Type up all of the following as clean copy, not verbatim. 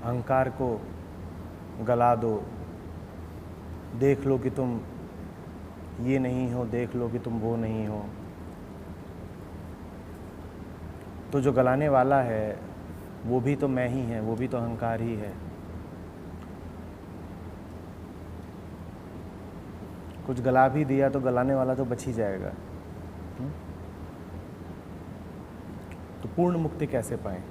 अहंकार को गला दो, देख लो कि तुम ये नहीं हो, देख लो कि तुम वो नहीं हो। तो जो गलाने वाला है वो भी तो मैं ही है, वो भी तो अहंकार ही है। कुछ गला भी दिया तो गलाने वाला तो बच ही जाएगा। तो पूर्ण मुक्ति कैसे पाएं?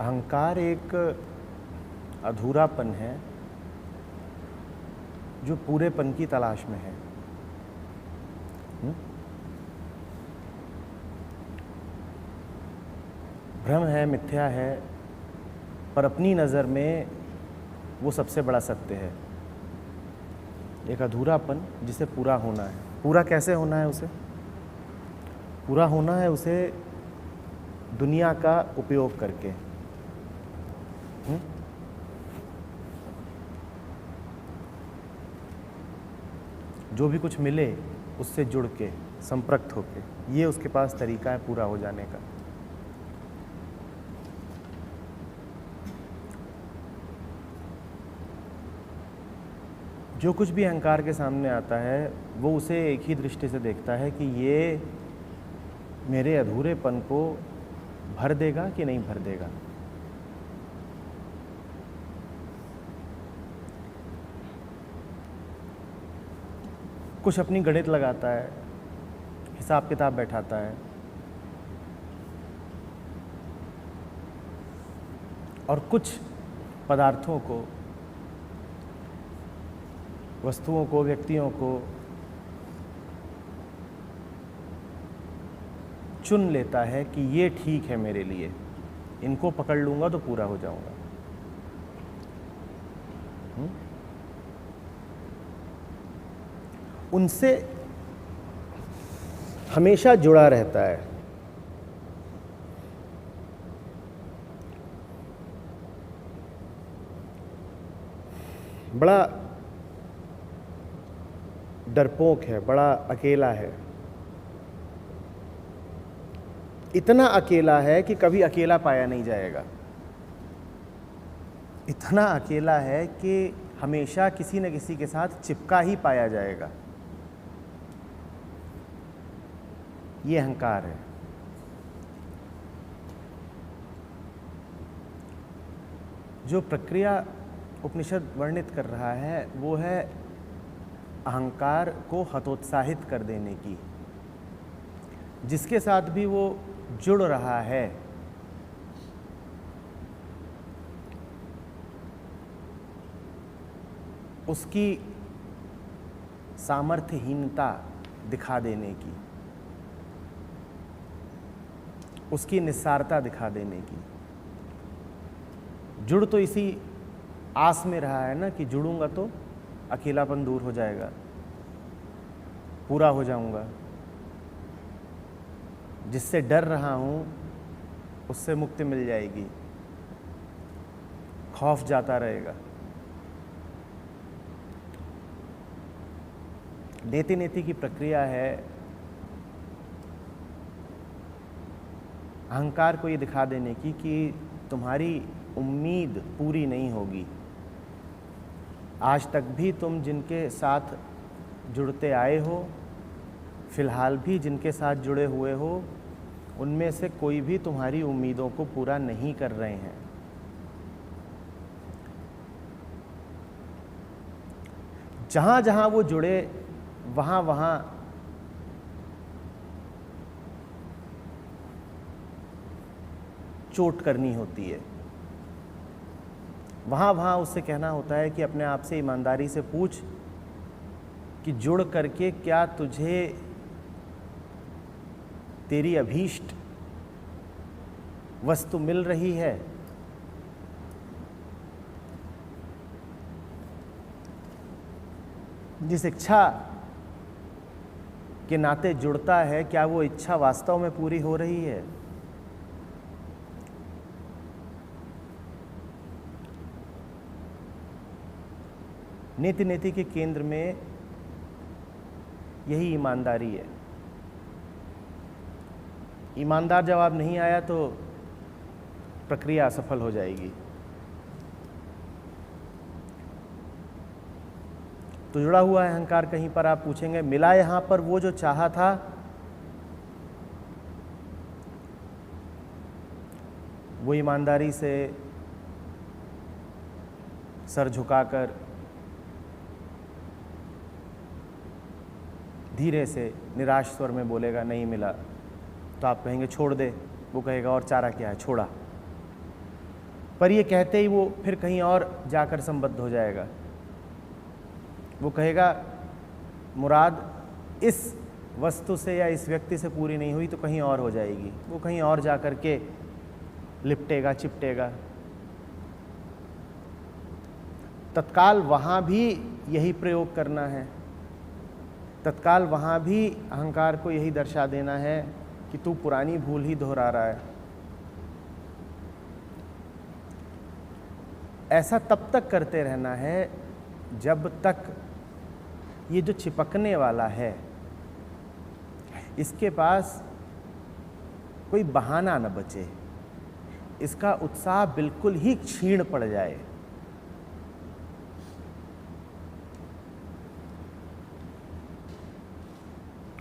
अहंकार एक अधूरापन है जो पूरेपन की तलाश में है। भ्रम है, मिथ्या है, पर अपनी नज़र में वो सबसे बड़ा सत्य है। एक अधूरापन जिसे पूरा होना है। पूरा कैसे होना है उसे? पूरा होना है उसे दुनिया का उपयोग करके। जो भी कुछ मिले उससे जुड़ के, संपृक्त होके, ये उसके पास तरीका है पूरा हो जाने का। जो कुछ भी अहंकार के सामने आता है वो उसे एक ही दृष्टि से देखता है कि ये मेरे अधूरेपन को भर देगा कि नहीं भर देगा। कुछ अपनी गणित लगाता है, हिसाब किताब बैठाता है, और कुछ पदार्थों को, वस्तुओं को, व्यक्तियों को चुन लेता है कि ये ठीक है मेरे लिए, इनको पकड़ लूंगा तो पूरा हो जाऊंगा। उनसे हमेशा जुड़ा रहता है। बड़ा डरपोक है, बड़ा अकेला है। इतना अकेला है कि कभी अकेला पाया नहीं जाएगा। इतना अकेला है कि हमेशा किसी न किसी के साथ चिपका ही पाया जाएगा। ये अहंकार है। जो प्रक्रिया उपनिषद वर्णित कर रहा है वो है अहंकार को हतोत्साहित कर देने की। जिसके साथ भी वो जुड़ रहा है उसकी सामर्थ्यहीनता दिखा देने की, उसकी निस्सारता दिखा देने की। जुड़ तो इसी आस में रहा है ना कि जुड़ूंगा तो अकेलापन दूर हो जाएगा, पूरा हो जाऊंगा। जिससे डर रहा हूं उससे मुक्ति मिल जाएगी, खौफ जाता रहेगा। नेति नेति की प्रक्रिया है अहंकार को ये दिखा देने की कि तुम्हारी उम्मीद पूरी नहीं होगी। आज तक भी तुम जिनके साथ जुड़ते आए हो, फिलहाल भी जिनके साथ जुड़े हुए हो, उनमें से कोई भी तुम्हारी उम्मीदों को पूरा नहीं कर रहे हैं। जहां जहां वो जुड़े वहां वहां चोट करनी होती है। वहां वहां उससे कहना होता है कि अपने आप से ईमानदारी से पूछ कि जुड़ करके क्या तुझे तेरी अभीष्ट वस्तु मिल रही है? जिस इच्छा के नाते जुड़ता है, क्या वो इच्छा वास्तव में पूरी हो रही है? नेति नेति के केंद्र में यही ईमानदारी है। ईमानदार जवाब नहीं आया तो प्रक्रिया असफल हो जाएगी। तो जुड़ा हुआ है अहंकार। कहीं पर आप पूछेंगे मिला यहाँ पर वो जो चाहा था, वो ईमानदारी से सर झुकाकर धीरे से निराश स्वर में बोलेगा नहीं मिला, तो आप कहेंगे छोड़ दे। वो कहेगा और चारा क्या है, छोड़ा। पर ये कहते ही वो फिर कहीं और जाकर संबद्ध हो जाएगा। वो कहेगा मुराद इस वस्तु से या इस व्यक्ति से पूरी नहीं हुई तो कहीं और हो जाएगी। वो कहीं और जा कर के लिपटेगा, चिपटेगा। तत्काल वहाँ भी यही प्रयोग करना है। तत्काल वहाँ भी अहंकार को यही दर्शा देना है कि तू पुरानी भूल ही दोहरा रहा है। ऐसा तब तक करते रहना है जब तक ये जो चिपकने वाला है इसके पास कोई बहाना न बचे, इसका उत्साह बिल्कुल ही क्षीण पड़ जाए।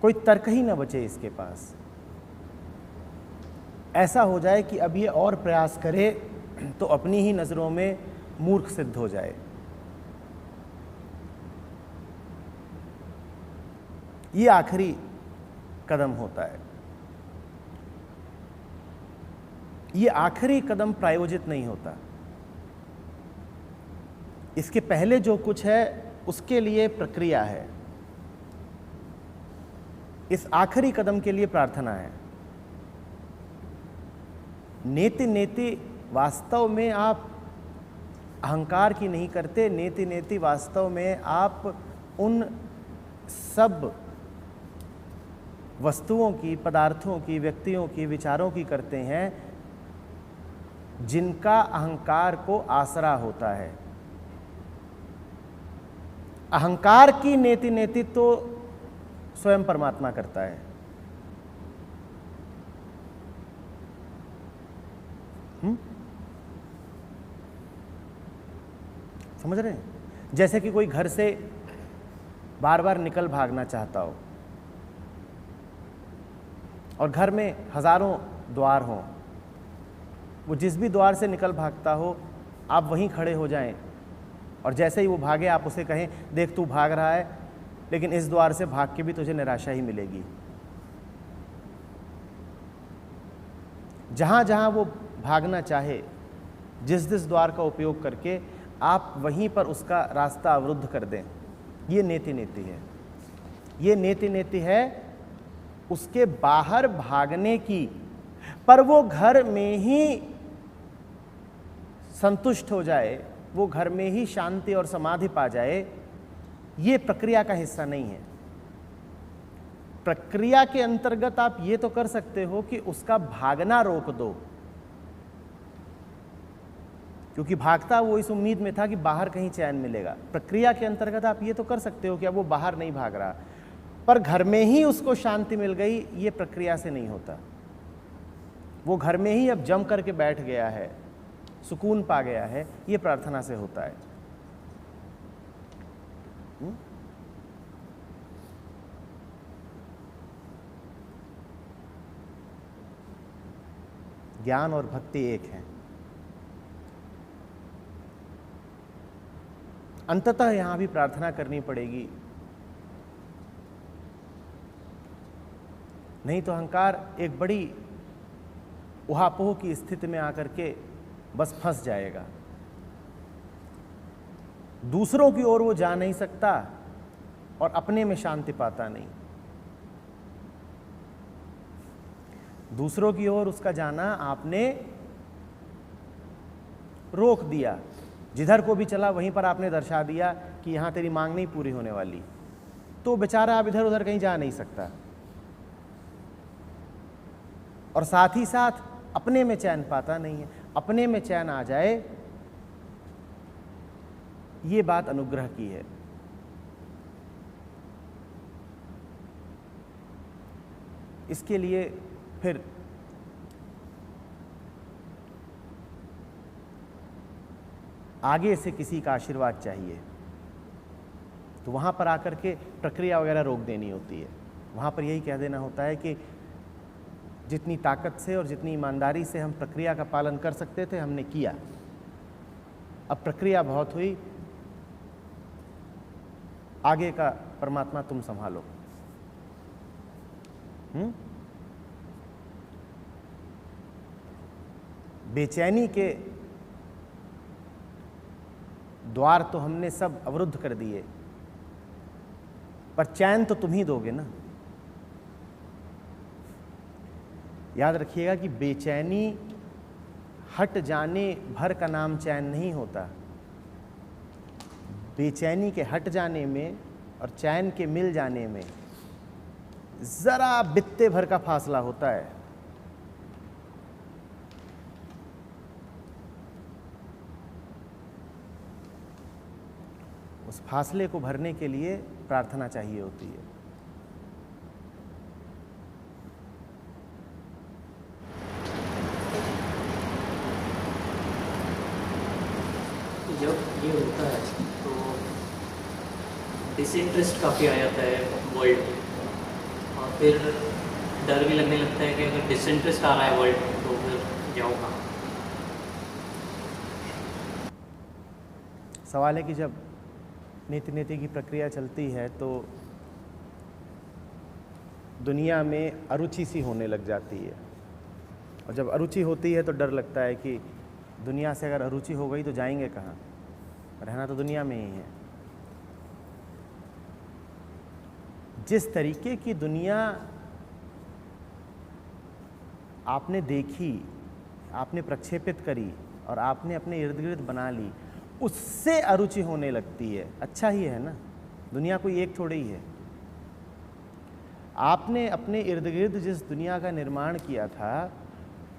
कोई तर्क ही न बचे इसके पास। ऐसा हो जाए कि अब ये और प्रयास करे तो अपनी ही नजरों में मूर्ख सिद्ध हो जाए। ये आखिरी कदम होता है। ये आखिरी कदम प्रायोजित नहीं होता। इसके पहले जो कुछ है उसके लिए प्रक्रिया है, इस आखिरी कदम के लिए प्रार्थना है। नेति नेति वास्तव में आप अहंकार की नहीं करते, नेति नेति वास्तव में आप उन सब वस्तुओं की, पदार्थों की, व्यक्तियों की, विचारों की करते हैं जिनका अहंकार को आसरा होता है। अहंकार की नेति नेति तो स्वयं परमात्मा करता है। समझ रहे हैं? जैसे कि कोई घर से बार बार निकल भागना चाहता हो और घर में हजारों द्वार हों, वो जिस भी द्वार से निकल भागता हो आप वहीं खड़े हो जाएं और जैसे ही वो भागे आप उसे कहें देख तू भाग रहा है लेकिन इस द्वार से भाग के भी तुझे निराशा ही मिलेगी। जहाँ जहाँ वो भागना चाहे, जिस जिस द्वार का उपयोग करके आप वहीं पर उसका रास्ता अवरुद्ध कर दें। ये नेति नेति है। ये नेति नेति है उसके बाहर भागने की, पर वो घर में ही संतुष्ट हो जाए, वो घर में ही शांति और समाधि पा जाए, ये प्रक्रिया का हिस्सा नहीं है। प्रक्रिया के अंतर्गत आप ये तो कर सकते हो कि उसका भागना रोक दो, क्योंकि भागता वो इस उम्मीद में था कि बाहर कहीं चैन मिलेगा। प्रक्रिया के अंतर्गत आप ये तो कर सकते हो कि अब वो बाहर नहीं भाग रहा, पर घर में ही उसको शांति मिल गई, ये प्रक्रिया से नहीं होता। वो घर में ही अब जम करके बैठ गया है, सुकून पा गया है, ये प्रार्थना से होता है। ज्ञान और भक्ति एक है। अंततः यहां भी प्रार्थना करनी पड़ेगी, नहीं तो अहंकार एक बड़ी उहापोह की स्थिति में आकर के बस फंस जाएगा। दूसरों की ओर वो जा नहीं सकता और अपने में शांति पाता नहीं। दूसरों की ओर उसका जाना आपने रोक दिया। जिधर को भी चला वहीं पर आपने दर्शा दिया कि यहां तेरी मांग नहीं पूरी होने वाली, तो बेचारा अब इधर उधर कहीं जा नहीं सकता। और साथ ही साथ अपने में चैन पाता नहीं है। अपने में चैन आ जाए, ये बात अनुग्रह की है। इसके लिए फिर आगे से किसी का आशीर्वाद चाहिए, तो वहाँ पर आकर के प्रक्रिया वगैरह रोक देनी होती है। वहाँ पर यही कह देना होता है कि जितनी ताकत से और जितनी ईमानदारी से हम प्रक्रिया का पालन कर सकते थे हमने किया, अब प्रक्रिया बहुत हुई, आगे का परमात्मा तुम संभालो। बेचैनी के द्वार तो हमने सब अवरुद्ध कर दिए, पर चैन तो तुम ही दोगे ना। याद रखिएगा कि बेचैनी हट जाने भर का नाम चैन नहीं होता। बेचैनी के हट जाने में और चैन के मिल जाने में जरा बित्ते भर का फासला होता है। उस फासले को भरने के लिए प्रार्थना चाहिए होती है। जब ये होता है तो डिसइंटरेस्ट काफ़ी आ जाता है वर्ल्ड, और फिर डर भी लगने लगता है कि अगर डिसइंटरेस्ट आ रहा है वर्ल्ड तो फिर जाओ कहाँ। सवाल है कि जब नीति की प्रक्रिया चलती है तो दुनिया में अरुचि सी होने लग जाती है, और जब अरुचि होती है तो डर लगता है कि दुनिया से अगर अरुचि हो गई तो जाएंगे कहाँ, रहना तो दुनिया में ही है। जिस तरीके की दुनिया आपने देखी, आपने प्रक्षेपित करी और आपने अपने इर्द गिर्द बना ली, उससे अरुचि होने लगती है। अच्छा ही है ना, दुनिया कोई एक थोड़ी ही है। आपने अपने इर्द गिर्द जिस दुनिया का निर्माण किया था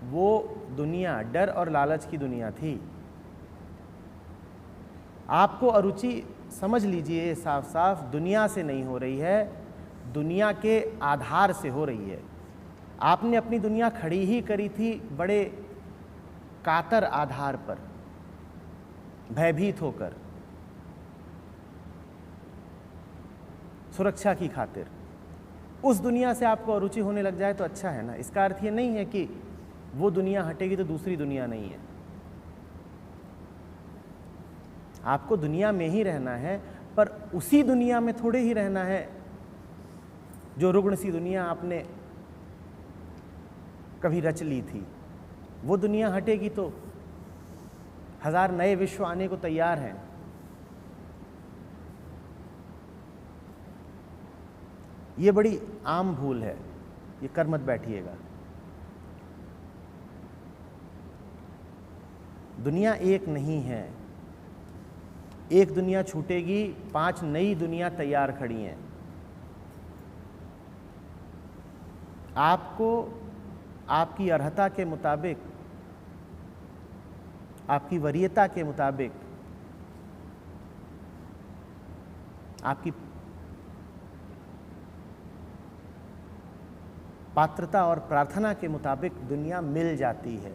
वो दुनिया डर और लालच की दुनिया थी। आपको अरुचि, समझ लीजिए साफ साफ, दुनिया से नहीं हो रही है, दुनिया के आधार से हो रही है। आपने अपनी दुनिया खड़ी ही करी थी बड़े कातर आधार पर, भयभीत होकर, सुरक्षा की खातिर। उस दुनिया से आपको अरुचि होने लग जाए तो अच्छा है ना। इसका अर्थ ये नहीं है कि वो दुनिया हटेगी तो दूसरी दुनिया नहीं है। आपको दुनिया में ही रहना है, पर उसी दुनिया में थोड़े ही रहना है जो रुग्ण सी दुनिया आपने कभी रच ली थी। वो दुनिया हटेगी तो हजार नए विश्व आने को तैयार हैं। ये बड़ी आम भूल है, ये कर मत बैठिएगा। दुनिया एक नहीं है, एक दुनिया छूटेगी, 5 नई दुनिया तैयार खड़ी हैं। आपको आपकी अर्हता के मुताबिक, आपकी वरीयता के मुताबिक, आपकी पात्रता और प्रार्थना के मुताबिक दुनिया मिल जाती है।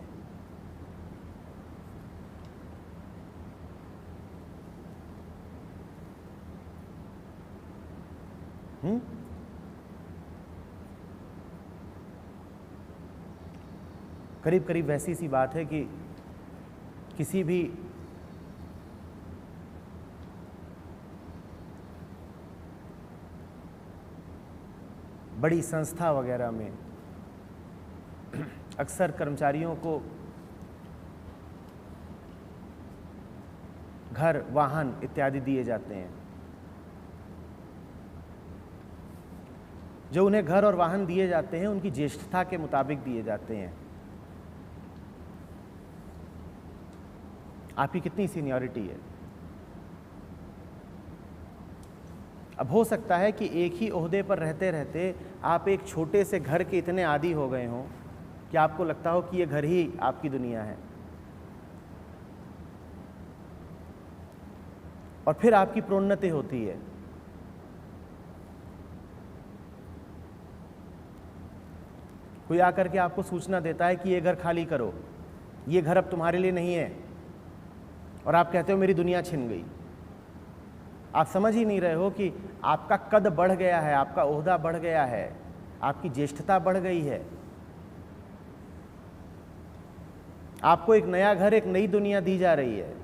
करीब करीब वैसी सी बात है कि किसी भी बड़ी संस्था वगैरह में अक्सर कर्मचारियों को घर, वाहन इत्यादि दिए जाते हैं। जो उन्हें घर और वाहन दिए जाते हैं उनकी ज्येष्ठता के मुताबिक दिए जाते हैं। आपकी कितनी सीनियरिटी है। अब हो सकता है कि एक ही ओहदे पर रहते रहते आप एक छोटे से घर के इतने आदी हो गए हों कि आपको लगता हो कि ये घर ही आपकी दुनिया है, और फिर आपकी प्रोन्नति होती है। कोई आकर के आपको सूचना देता है कि ये घर खाली करो, ये घर अब तुम्हारे लिए नहीं है, और आप कहते हो मेरी दुनिया छिन गई। आप समझ ही नहीं रहे हो कि आपका कद बढ़ गया है, आपका ओहदा बढ़ गया है, आपकी ज्येष्ठता बढ़ गई है। आपको एक नया घर, एक नई दुनिया दी जा रही है।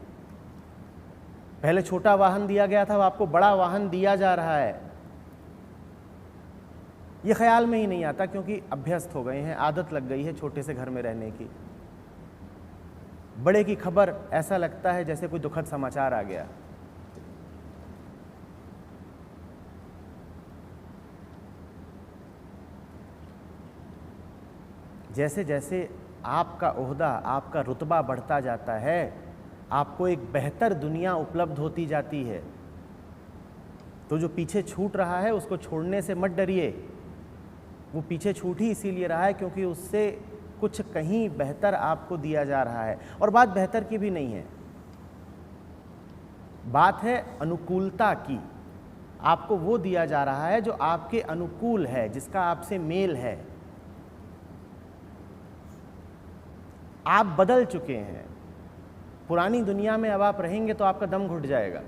पहले छोटा वाहन दिया गया था, अब आपको बड़ा वाहन दिया जा रहा है। ये ख्याल में ही नहीं आता क्योंकि अभ्यस्त हो गए हैं, आदत लग गई है छोटे से घर में रहने की। बड़े की खबर ऐसा लगता है जैसे कोई दुखद समाचार आ गया। जैसे जैसे आपका ओहदा, आपका रुतबा बढ़ता जाता है, आपको एक बेहतर दुनिया उपलब्ध होती जाती है। तो जो पीछे छूट रहा है उसको छोड़ने से मत डरिए। वो पीछे छूट ही इसीलिए रहा है क्योंकि उससे कुछ कहीं बेहतर आपको दिया जा रहा है। और बात बेहतर की भी नहीं है, बात है अनुकूलता की। आपको वो दिया जा रहा है जो आपके अनुकूल है, जिसका आपसे मेल है। आप बदल चुके हैं। पुरानी दुनिया में अब आप रहेंगे तो आपका दम घुट जाएगा।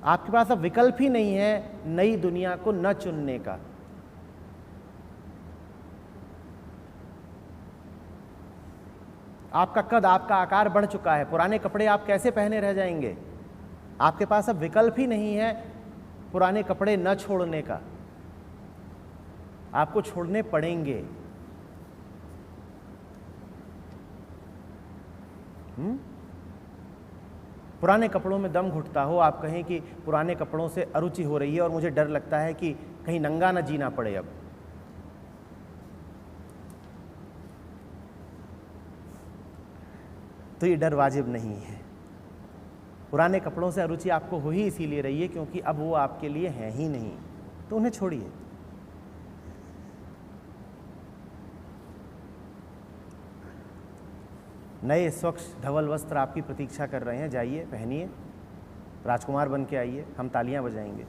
आपके पास अब विकल्प ही नहीं है नई दुनिया को न चुनने का। आपका कद, आपका आकार बढ़ चुका है। पुराने कपड़े आप कैसे पहने रह जाएंगे? आपके पास अब विकल्प ही नहीं है पुराने कपड़े न छोड़ने का। आपको छोड़ने पड़ेंगे। पुराने कपड़ों में दम घुटता हो, आप कहें कि पुराने कपड़ों से अरुचि हो रही है और मुझे डर लगता है कि कहीं नंगा ना जीना पड़े अब। तो ये डर वाजिब नहीं है। पुराने कपड़ों से अरुचि आपको हो ही इसीलिए रही है क्योंकि अब वो आपके लिए हैं ही नहीं, तो उन्हें छोड़िए। नए स्वच्छ धवल वस्त्र आपकी प्रतीक्षा कर रहे हैं, जाइए पहनिए, राजकुमार बन के आइए, हम तालियां बजाएंगे।